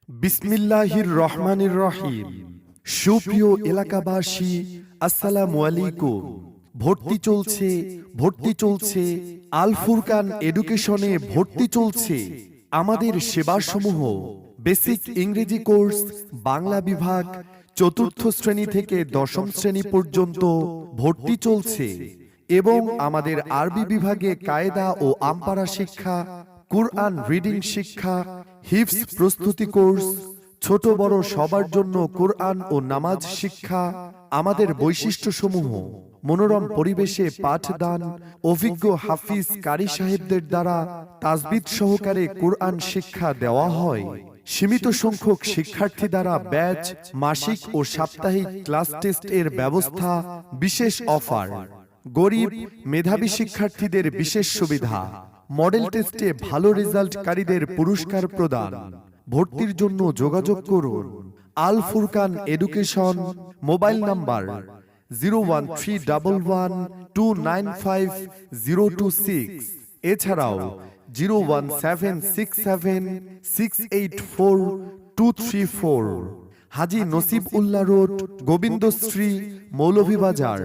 বিসমিল্লাহির রহমানির রহিম। সুপ্রিয় এলাকাবাসী, আসসালামু আলাইকুম। ভর্তি চলছে আল ফুরকান এডুকেশনে ভর্তি চলছে। আমাদের সেবাসমূহ বেসিক ইংরেজি কোর্স, বাংলা বিভাগ, চতুর্থ শ্রেণী থেকে দশম শ্রেণী পর্যন্ত ভর্তি চলছে এবং আমাদের আরবি বিভাগে কায়দা ও আমপারা শিক্ষা, কুরআন রিডিং শিক্ষা, হিফজ প্রস্তুতি কোর্স, ছোট বড় সবার জন্য কুরআন ও নামাজ শিক্ষা। আমাদের বৈশিষ্ট্যসমূহ: মনোরম পরিবেশে পাঠদান, অভিজ্ঞ হাফিজ কারি সাহেবদের দ্বারা তাজবিদ সহকারে কুরআন শিক্ষা দেওয়া হয়। সীমিত সংখ্যক শিক্ষার্থী দ্বারা ব্যাচ, মাসিক ও সাপ্তাহিক ক্লাস টেস্ট এর ব্যবস্থা। বিশেষ অফার: গরিব মেধাবী শিক্ষার্থীদের বিশেষ সুবিধা, মডেল টেস্টে ভালো রেজাল্টকারীদের পুরস্কার প্রদান। ভর্তির জন্য যোগাযোগ করুন আল ফুরকান এডুকেশন। মোবাইল নাম্বার 01311295026, এছাড়াও 01767684234। হাজী নসিব উল্লাহ রোড, গোবিন্দশ্রী, মৌলভীবাজার।